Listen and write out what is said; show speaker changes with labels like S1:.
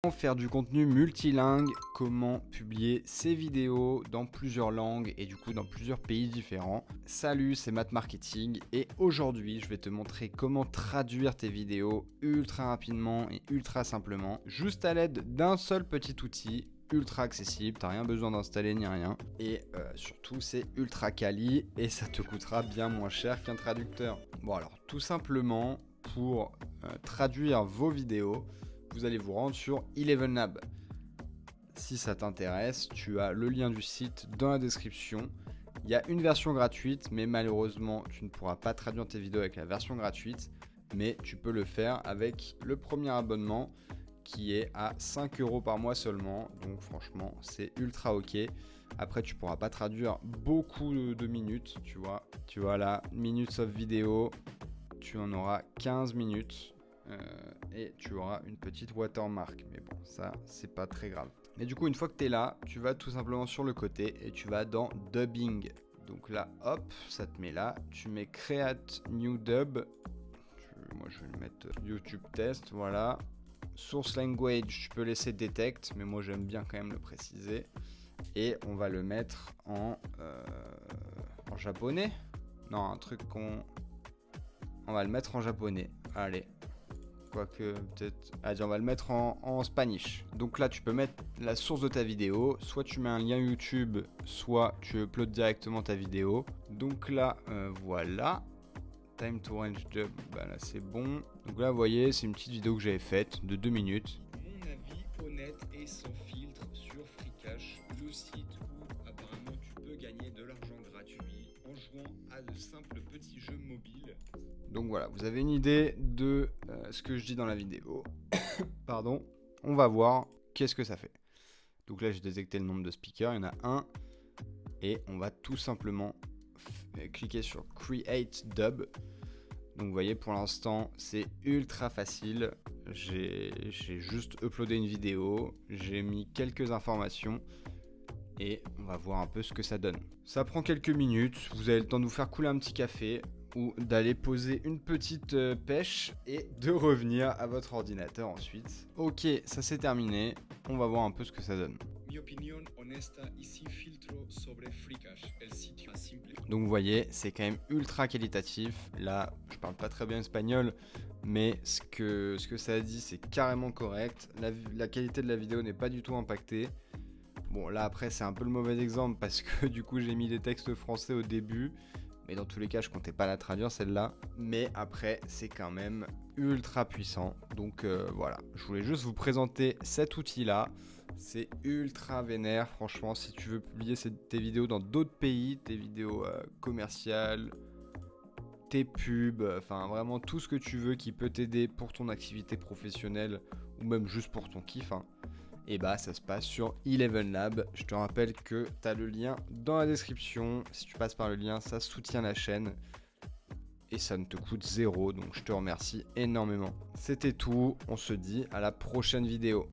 S1: Comment faire du contenu multilingue, comment publier ses vidéos dans plusieurs langues et du coup dans plusieurs pays différents. Salut, c'est Matt Marketing et aujourd'hui je vais te montrer comment traduire tes vidéos ultra rapidement et ultra simplement, juste à l'aide d'un seul petit outil ultra accessible, t'as rien besoin d'installer ni rien et surtout c'est ultra quali et ça te coûtera bien moins cher qu'un traducteur. Bon alors tout simplement pour traduire vos vidéos, vous allez vous rendre sur ElevenLabs. Si ça t'intéresse, tu as le lien du site dans la description. Il y a une version gratuite, mais malheureusement, tu ne pourras pas traduire tes vidéos avec la version gratuite, mais tu peux le faire avec le premier abonnement qui est à 5 € par mois seulement. Donc franchement, c'est ultra ok. Après, tu pourras pas traduire beaucoup de minutes, tu vois. Tu vois là, minutes of vidéo, tu en auras 15 minutes. Et tu auras une petite watermark, mais bon, ça c'est pas très grave. Mais du coup, une fois que tu es là, tu vas tout simplement sur le côté et tu vas dans dubbing. Donc là, hop, ça te met là. Tu mets create new dub. Moi je vais le mettre YouTube test, voilà. Source language, tu peux laisser detect, mais moi j'aime bien quand même le préciser. Et on va le mettre en japonais. Non, un truc qu'on. On va le mettre en japonais. Allez. Quoique peut-être. Allez, on va le mettre en Spanish. Donc là, tu peux mettre la source de ta vidéo. Soit tu mets un lien YouTube, soit tu uploads directement ta vidéo. Donc là, voilà. Time to range job. Bah là, c'est bon. Donc là, vous voyez, c'est une petite vidéo que j'avais faite de 2 minutes.
S2: Mon avis honnête et sans filtre sur Freecash, le site où apparemment tu peux gagner de l'argent gratuit en jouant à de simples petits jeux mobiles.
S1: Donc voilà, vous avez une idée de ce que je dis dans la vidéo. Pardon. On va voir qu'est-ce que ça fait. Donc là, j'ai détecté le nombre de speakers. Il y en a un. Et on va tout simplement cliquer sur Create Dub. Donc vous voyez, pour l'instant, c'est ultra facile. J'ai juste uploadé une vidéo. J'ai mis quelques informations. Et on va voir un peu ce que ça donne. Ça prend quelques minutes. Vous avez le temps de vous faire couler un petit café ou d'aller poser une petite pêche et de revenir à votre ordinateur ensuite. Ok, ça c'est terminé. On va voir un peu ce que ça donne.
S2: Mi opinión honesta y sin filtro sobre Freecash, el sitio simple.
S1: Donc vous voyez, c'est quand même ultra qualitatif. Là, je parle pas très bien espagnol, mais ce que ça dit, c'est carrément correct. La qualité de la vidéo n'est pas du tout impactée. Bon, là après, c'est un peu le mauvais exemple parce que du coup, j'ai mis des textes français au début. Mais dans tous les cas, je comptais pas la traduire celle-là. Mais après, c'est quand même ultra puissant. Donc voilà, je voulais juste vous présenter cet outil-là. C'est ultra vénère, franchement. Si tu veux publier tes vidéos dans d'autres pays, tes vidéos commerciales, tes pubs, enfin vraiment tout ce que tu veux qui peut t'aider pour ton activité professionnelle ou même juste pour ton kiff, hein. Et bah ça se passe sur ElevenLabs. Je te rappelle que tu as le lien dans la description. Si tu passes par le lien, ça soutient la chaîne. Et ça ne te coûte 0. Donc je te remercie énormément. C'était tout. On se dit à la prochaine vidéo.